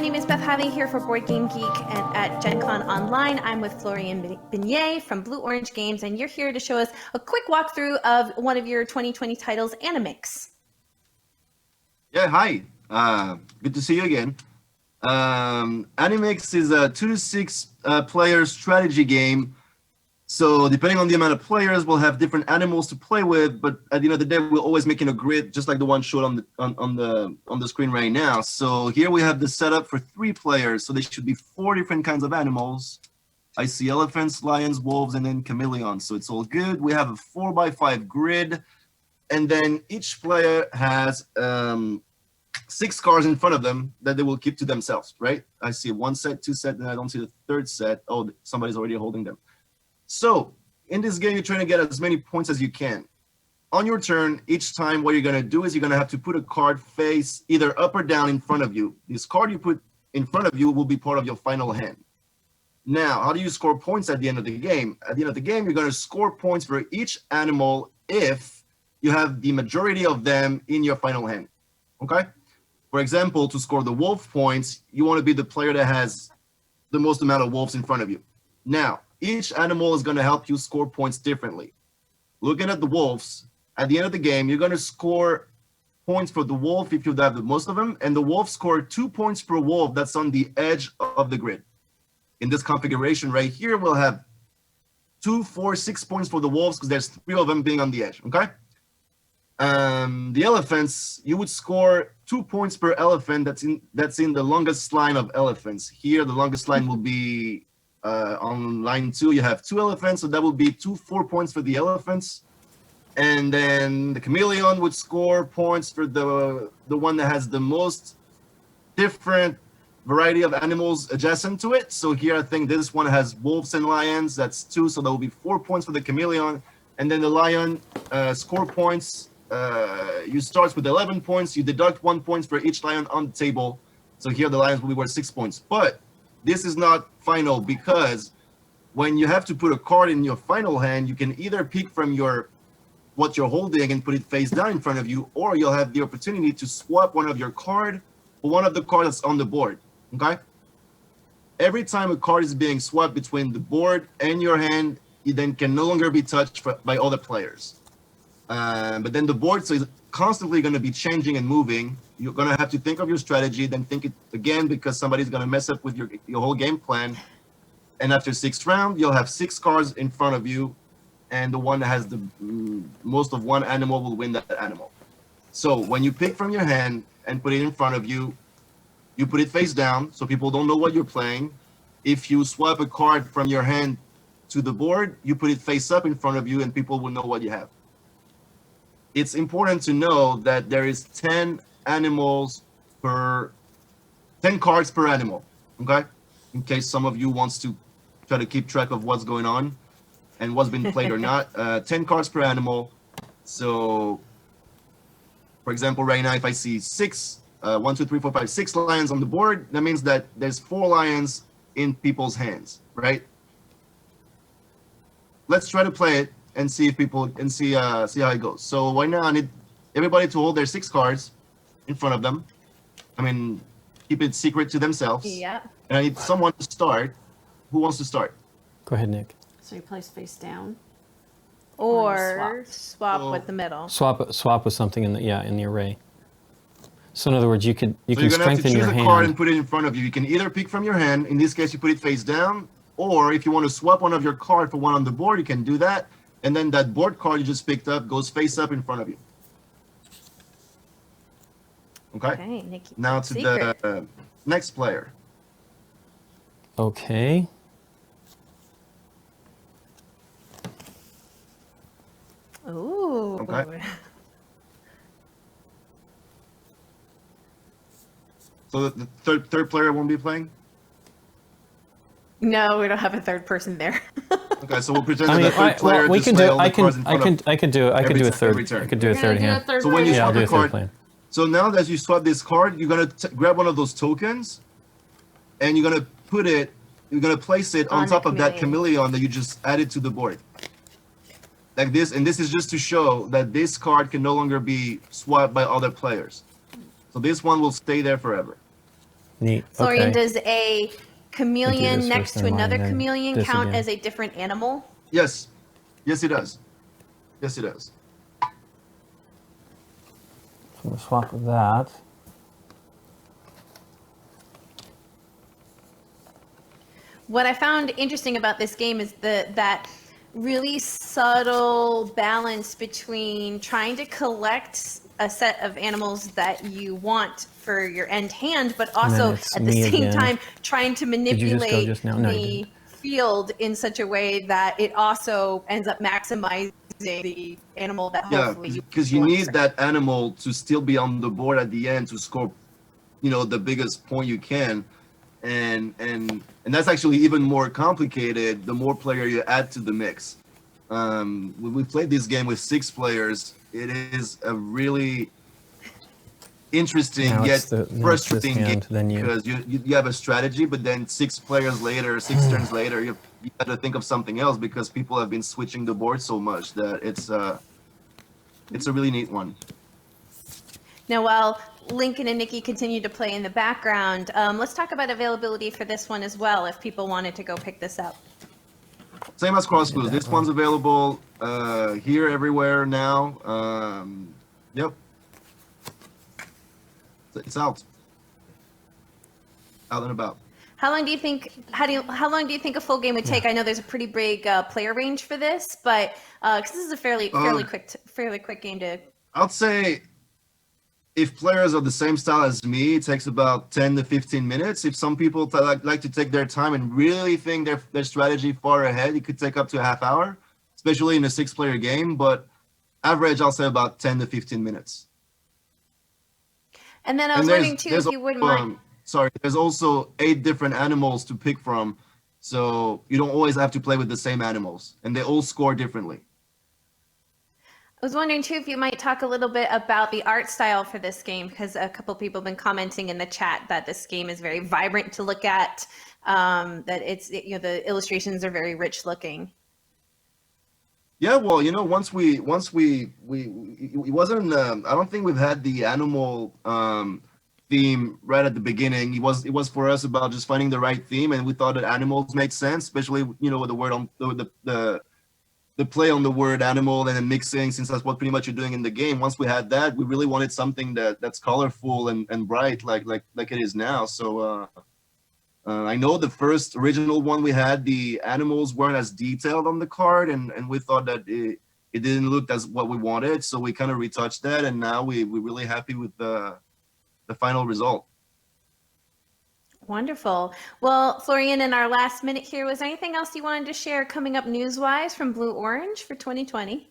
name is Beth Javi here for BoardGameGeek and at Gen Con Online. I'm with Florian Beignet from Blue Orange Games, and you're here to show us a quick walkthrough of one of your 2020 titles, Animix. Yeah, hi. Good to see you again. Animix is a 2 to 6 player strategy game. So depending on the amount of players, we'll have different animals to play with. But at the end of the day, we're always making a grid, just like the one shown on the screen right now. So here we have the setup for 3 players. So there should be 4 different kinds of animals. I see elephants, lions, wolves, and then chameleons. So it's all good. We have a 4x5 grid, and then each player has 6 cards in front of them that they will keep to themselves, right? I see 1 set, 2 set, and I don't see the 3rd set. Oh, somebody's already holding them. So in this game, you're trying to get as many points as you can. On your turn, each time what you're going to do is you're going to have to put a card face either up or down in front of you. This card you put in front of you will be part of your final hand. Now, how do you score points at the end of the game? At the end of the game, you're going to score points for each animal if you have the majority of them in your final hand. Okay? For example, to score the wolf points, you want to be the player that has the most amount of wolves in front of you. Now, each animal is going to help you score points differently. Looking at the wolves, at the end of the game, you're going to score points for the wolf if you have the most of them, and the wolf score 2 points per wolf that's on the edge of the grid. In this configuration right here, we'll have 2, 4, 6 points for the wolves because there's 3 of them being on the edge, okay? The elephants, you would score 2 points per elephant that's in the longest line of elephants. Here, the longest line will be on line 2, you have 2 elephants, so that will be 4 points for the elephants. And then the chameleon would score points for the one that has the most different variety of animals adjacent to it. So here I think this one has wolves and lions, that's 2, so that will be 4 points for the chameleon. And then the lion score points, you start with 11 points, you deduct 1 point for each lion on the table. So here the lions will be worth 6 points. But this is not final, because when you have to put a card in your final hand, you can either pick from what you're holding and put it face down in front of you, or you'll have the opportunity to swap one of your card for one of the cards that's on the board. Okay? Every time a card is being swapped between the board and your hand, it then can no longer be touched by other players. But then the board is constantly going to be changing and moving. You're going to have to think of your strategy, then think it again, because somebody's going to mess up with your whole game plan. And after 6th round, you'll have 6 cards in front of you, and the one that has the most of one animal will win that animal. So when you pick from your hand and put it in front of you, you put it face down so people don't know what you're playing. If you swap a card from your hand to the board, you put it face up in front of you and people will know what you have. It's important to know that there is 10 cards per animal, okay? In case some of you wants to try to keep track of what's going on and what's been played or not. 10 cards per animal. So, for example, right now, if I see 1, 2, 3, 4, 5, 6 lions on the board, that means that there's 4 lions in people's hands, right? Let's try to play it and see if people can see how it goes. So right now I need everybody to hold their 6 cards in front of them. I mean, keep it secret to themselves. Yeah. And I need someone to start. Who wants to start? Go ahead, Nick. So you place face down. Or swap with the middle. Swap with something in the array. So in other words, you can strengthen your hand. So you're gonna have to choose a card and put it in front of you. You can either pick from your hand. In this case, you put it face down. Or if you want to swap one of your cards for one on the board, you can do that. And then that board card you just picked up goes face up in front of you. Okay, Nick, now to the next player. Okay. Ooh. Okay. So the third player won't be playing? No, we don't have a third person there. Okay, so we'll pretend that the third player we just can play do. all the cards in front of I could do a third. I could do a third hand. So when you Yeah, I'll swap do a a third card, plan. so now that you swap this card, you're gonna grab one of those tokens, and you're gonna place it on top of that chameleon that you just added to the board. Like this, and this is just to show that this card can no longer be swapped by other players. So this one will stay there forever. Neat. Florian, Okay. does a chameleon this next first, to never mind, another then chameleon this count again. as a different animal? Yes. Yes, it does. Yes, it does. So we'll swap with that. What I found interesting about this game is that really subtle balance between trying to collect a set of animals that you want for your end hand, but also it's at the me same again. time trying to you just go manipulate just now? No, you the didn't. field in such a way that it also ends up maximizing the animal that Yeah, hopefully because you want. need that animal to still be on the board at the end to score, the biggest point you can. And that's actually even more complicated the more player you add to the mix. When we played this game with 6 players, it is a really interesting Now yet it's this frustrating game hand, then you. because you have a strategy, but then 6 players later, 6 turns later, you got to think of something else because people have been switching the board so much that it's a really neat one. Now, while Lincoln and Nikki continue to play in the background, let's talk about availability for this one as well, if people wanted to go pick this up. Same as Cross Clues. This one's available here everywhere now. Yep. It's out and about. How long do you think a full game would take? I know there's a pretty big player range for this, but because this is a fairly quick game to. I'd say if players are the same style as me, it takes about 10 to 15 minutes. If some people like to take their time and really think their strategy far ahead, it could take up to a half hour, especially in a 6-player game. But average, I'll say about 10 to 15 minutes. And then I was wondering too if you wouldn't mind. There's also 8 different animals to pick from, so you don't always have to play with the same animals, and they all score differently. I was wondering too if you might talk a little bit about the art style for this game, because a couple people have been commenting in the chat that this game is very vibrant to look at, that the illustrations are very rich looking. Yeah, well, once we it wasn't. I don't think we've had the animal theme right at the beginning. It was for us about just finding the right theme, and we thought that animals made sense, especially with the word on the play on the word animal and then mixing, since that's what pretty much you're doing in the game. Once we had that, we really wanted something that's colorful and bright like it is now. So I know the first original one we had, the animals weren't as detailed on the card, and we thought that it didn't look as what we wanted, so we kind of retouched that, and now we're really happy with the final result. Wonderful. Well, Florian, in our last minute here, was there anything else you wanted to share coming up news-wise from Blue Orange for 2020?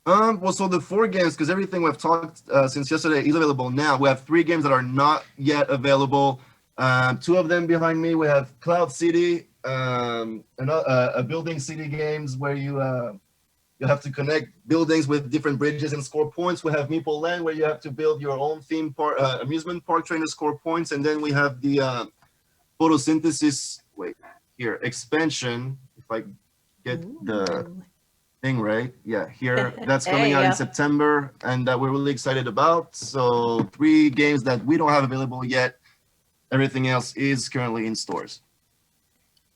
Well, so the 4 games, because everything we've talked since yesterday is available now. We have 3 games that are not yet available. 2 of them behind me. We have Cloud City, a building city games where you have to connect buildings with different bridges and score points. We have Meeple Land, where you have to build your own theme park, amusement park train to score points. And then we have the photosynthesis expansion. If I get the thing right, yeah, here that's coming out in September, and that we're really excited about. So 3 games that we don't have available yet. Everything else is currently in stores.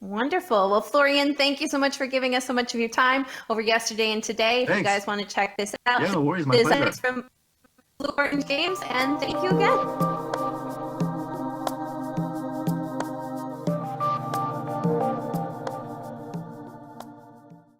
Wonderful. Well, Florian, thank you so much for giving us so much of your time over yesterday and today. Thanks. If you guys want to check this out, Yeah, no worries. My this pleasure. is from Blue Orange Games, and thank you again.